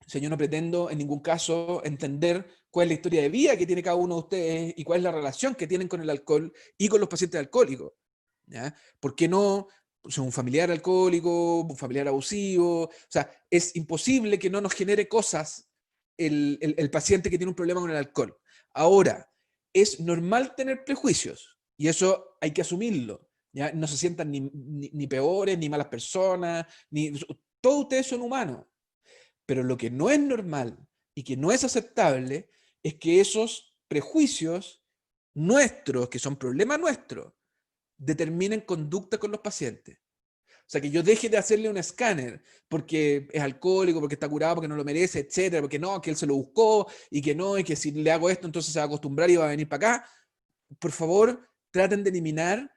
o sea, yo no pretendo en ningún caso entender cuál es la historia de vida que tiene cada uno de ustedes y cuál es la relación que tienen con el alcohol y con los pacientes alcohólicos, ¿ya? ¿Por qué no? Pues, un familiar alcohólico, un familiar abusivo, o sea, es imposible que no nos genere cosas el paciente que tiene un problema con el alcohol. Ahora, es normal tener prejuicios y eso hay que asumirlo, ¿ya? No se sientan ni peores, ni malas personas, todos ustedes son humanos, pero lo que no es normal y que no es aceptable es que esos prejuicios nuestros, que son problemas nuestros, determinen conducta con los pacientes. O sea, que yo deje de hacerle un escáner porque es alcohólico, porque está curado, porque no lo merece, etcétera, porque no, que él se lo buscó y que no, y que si le hago esto, entonces se va a acostumbrar y va a venir para acá. Por favor, traten de eliminar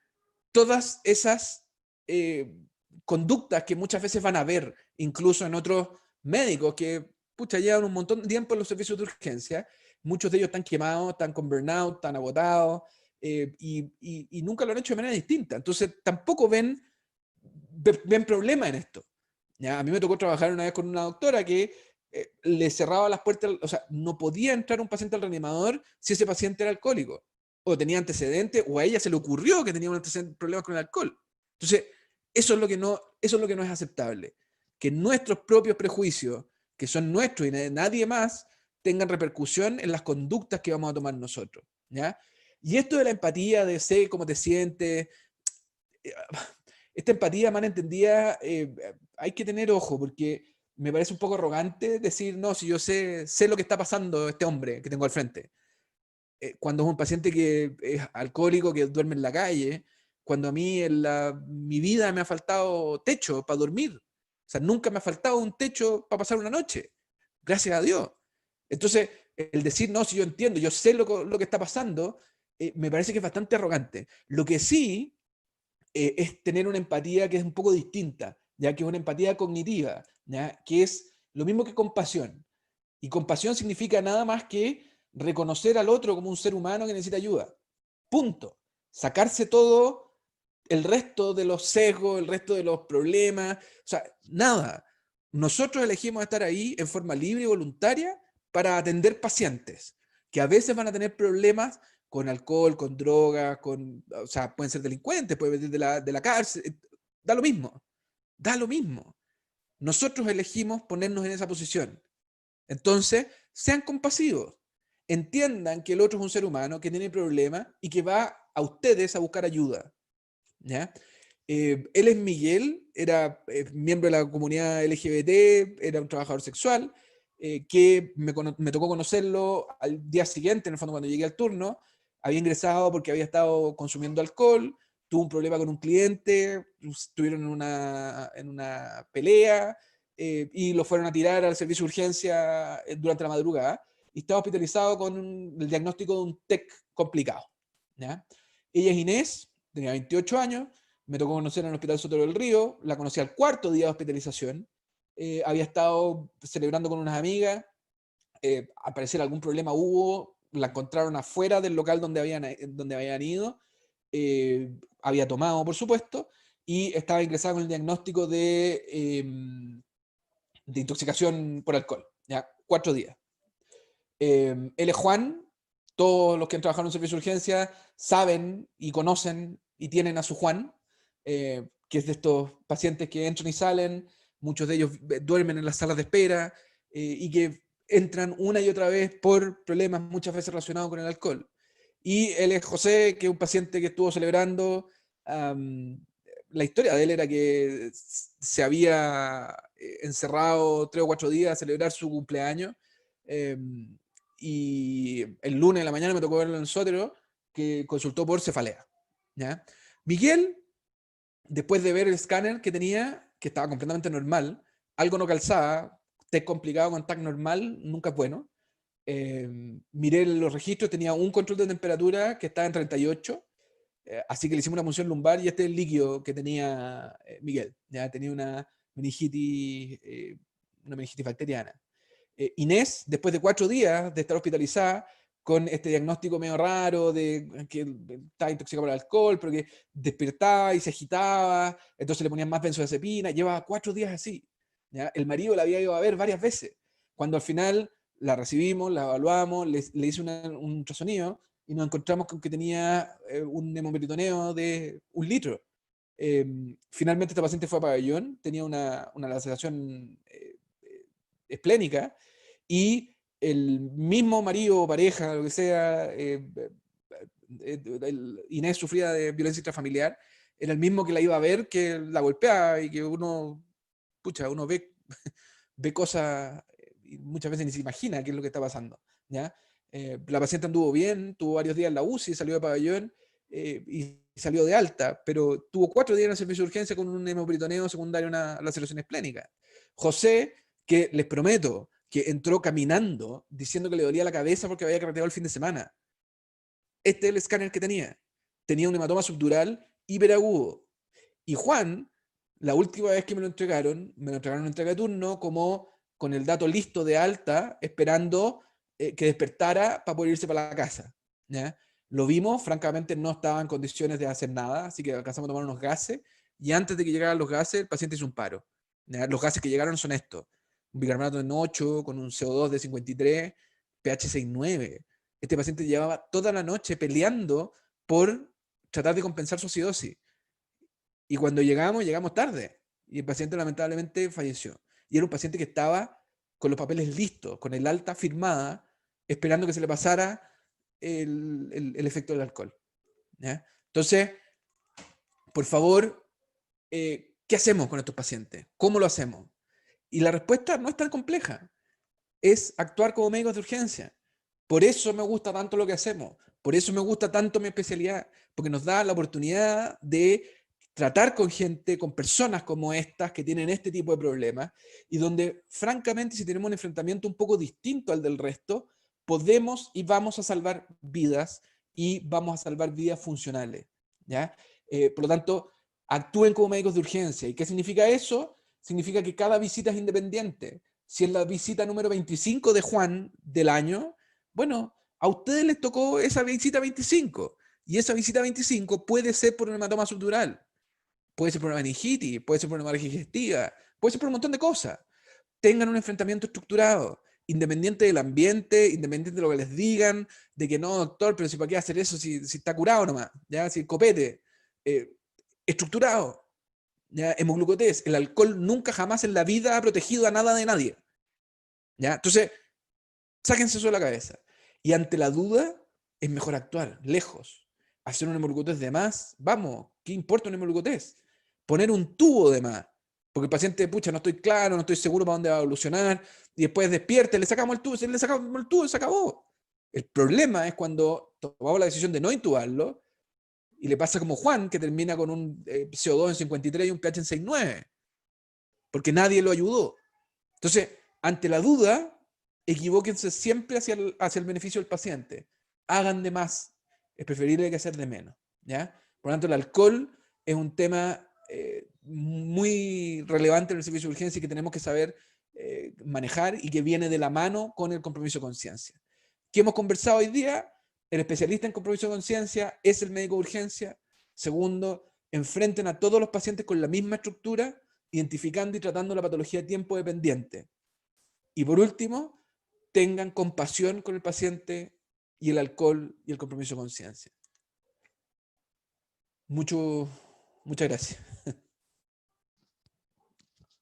todas esas eh, conductas que muchas veces van a ver, incluso en otros médicos que, pucha, llevan un montón de tiempo en los servicios de urgencia. Muchos de ellos están quemados, están con burnout, están agotados y nunca lo han hecho de manera distinta. Entonces, tampoco ven problema en esto. ¿Ya? A mí me tocó trabajar una vez con una doctora que le cerraba las puertas, o sea, no podía entrar un paciente al reanimador si ese paciente era alcohólico, o tenía antecedentes, o a ella se le ocurrió que tenía un antecedente, problemas con el alcohol. Entonces, eso es lo que no es aceptable. Que nuestros propios prejuicios, que son nuestros y de nadie más, tengan repercusión en las conductas que vamos a tomar nosotros, ¿ya? Y esto de la empatía, de sé cómo te sientes, esta empatía mal entendida, hay que tener ojo, porque me parece un poco arrogante decir, no, si yo sé lo que está pasando este hombre que tengo al frente. Cuando es un paciente que es alcohólico, que duerme en la calle, cuando a mí en mi vida me ha faltado techo para dormir. O sea, nunca me ha faltado un techo para pasar una noche. Gracias a Dios. Entonces, el decir, no, si yo entiendo, yo sé lo que está pasando, me parece que es bastante arrogante. Lo que sí es tener una empatía que es un poco distinta, ya que es una empatía cognitiva, ¿ya? Que es lo mismo que compasión. Y compasión significa nada más que reconocer al otro como un ser humano que necesita ayuda. Punto. Sacarse todo el resto de los sesgos, el resto de los problemas, o sea, nada. Nosotros elegimos estar ahí en forma libre y voluntaria para atender pacientes que a veces van a tener problemas con alcohol, con drogas, o sea, pueden ser delincuentes, pueden venir de la cárcel, da lo mismo, da lo mismo. Nosotros elegimos ponernos en esa posición. Entonces, sean compasivos. Entiendan que el otro es un ser humano que tiene problemas y que va a ustedes a buscar ayuda. ¿Ya? Él es Miguel, era miembro de la comunidad LGBT, era un trabajador sexual, que me tocó conocerlo al día siguiente, en el fondo cuando llegué al turno. Había ingresado porque había estado consumiendo alcohol, tuvo un problema con un cliente, estuvieron en una pelea, y lo fueron a tirar al servicio de urgencia durante la madrugada, y estaba hospitalizado con el diagnóstico de un TEC complicado. ¿Ya? Ella es Inés, tenía 28 años, me tocó conocer en el Hospital Sotero del Río, la conocí al cuarto día de hospitalización, había estado celebrando con unas amigas, al parecer algún problema hubo, la encontraron afuera del local donde habían ido, había tomado, por supuesto, y estaba ingresada con el diagnóstico de intoxicación por alcohol, ya, 4 días. Él es Juan, todos los que han trabajado en un servicio de urgencia saben y conocen y tienen a su Juan, que es de estos pacientes que entran y salen, muchos de ellos duermen en las salas de espera, y que entran una y otra vez por problemas muchas veces relacionados con el alcohol. Y él es José, que es un paciente que estuvo celebrando. La historia de él era que se había encerrado 3 o 4 días a celebrar su cumpleaños. Y el lunes de la mañana me tocó verlo en el Sótero, que consultó por cefalea. ¿Ya? Miguel, después de ver el escáner que tenía, que estaba completamente normal, algo no calzaba, test complicado con TAC normal, nunca es bueno. Miré los registros, tenía un control de temperatura que estaba en 38, así que le hicimos una punción lumbar y este es el líquido que tenía Miguel. Ya tenía una meningitis bacteriana. Inés, después de 4 días de estar hospitalizada, con este diagnóstico medio raro de que estaba intoxicada por el alcohol, pero que despertaba y se agitaba, entonces le ponían más benzodiazepina, llevaba 4 días así. ¿Ya? El marido la había ido a ver varias veces. Cuando al final la recibimos, la evaluamos, le hice un ultrasonido y nos encontramos con que tenía un hemoperitoneo de 1 litro. Finalmente esta paciente fue a pabellón, tenía una laceración esplénica, y el mismo marido o pareja, lo que sea, Inés sufría de violencia intrafamiliar, era el mismo que la iba a ver, que la golpeaba y que uno ve cosas y muchas veces ni se imagina qué es lo que está pasando. ¿Ya? La paciente anduvo bien, tuvo varios días en la UCI, salió de pabellón y salió de alta, pero tuvo 4 días en el servicio de urgencia con un hemoperitoneo secundario a una laceración esplénica. José, que les prometo que entró caminando diciendo que le dolía la cabeza porque había carreteado el fin de semana. Este es el escáner que tenía. Tenía un hematoma subdural hiperagudo. Y Juan, la última vez que me lo entregaron en entrega de turno como con el dato listo de alta, esperando que despertara para poder irse para la casa. ¿Ya? Lo vimos, francamente no estaba en condiciones de hacer nada, así que alcanzamos a tomar unos gases, y antes de que llegaran los gases, el paciente hizo un paro. ¿Ya? Los gases que llegaron son estos: un bicarbonato en 8, con un CO2 de 53, pH 6,9. Este paciente llevaba toda la noche peleando por tratar de compensar su acidosis. Y cuando llegamos tarde. Y el paciente lamentablemente falleció. Y era un paciente que estaba con los papeles listos, con el alta firmada, esperando que se le pasara el efecto del alcohol. ¿Ya? Entonces, por favor, ¿qué hacemos con estos pacientes? ¿Cómo lo hacemos? Y la respuesta no es tan compleja. Es actuar como médicos de urgencia. Por eso me gusta tanto lo que hacemos. Por eso me gusta tanto mi especialidad. Porque nos da la oportunidad de tratar con gente, con personas como estas que tienen este tipo de problemas y donde, francamente, si tenemos un enfrentamiento un poco distinto al del resto, podemos y vamos a salvar vidas y vamos a salvar vidas funcionales. ¿Ya? Por lo tanto, actúen como médicos de urgencia. ¿Y qué significa eso? Significa que cada visita es independiente. Si es la visita número 25 de Juan del año, bueno, a ustedes les tocó esa visita 25. Y esa visita 25 puede ser por un hematoma subdural, puede ser por una meningitis, puede ser por una hemorragia digestiva, puede ser por un montón de cosas. Tengan un enfrentamiento estructurado, independiente del ambiente, independiente de lo que les digan, de que no, doctor, pero si para qué hacer eso si está curado nomás, ya, si el copete. Estructurado. ¿Ya? Hemoglucotés, el alcohol nunca jamás en la vida ha protegido a nada de nadie. ¿Ya? Entonces, sáquense eso de la cabeza. Y ante la duda, es mejor actuar, lejos. Hacer un hemoglucotés de más, vamos, ¿qué importa un hemoglucotés? Poner un tubo de más, porque el paciente, pucha, no estoy claro, no estoy seguro para dónde va a evolucionar, y después despierte, le sacamos el tubo, si le sacamos el tubo, se acabó. El problema es cuando tomamos la decisión de no intubarlo, y le pasa como Juan, que termina con un CO2 en 53 y un pH en 6,9, porque nadie lo ayudó. Entonces, ante la duda, equivóquense siempre hacia el beneficio del paciente. Hagan de más. Es preferible que hacer de menos. ¿Ya? Por lo tanto, el alcohol es un tema muy relevante en el servicio de urgencia y que tenemos que saber manejar y que viene de la mano con el compromiso de conciencia. ¿Qué hemos conversado hoy día? El especialista en compromiso de conciencia es el médico de urgencia. Segundo, enfrenten a todos los pacientes con la misma estructura, identificando y tratando la patología tiempo dependiente. Y por último, tengan compasión con el paciente y el alcohol y el compromiso de conciencia. Muchas gracias.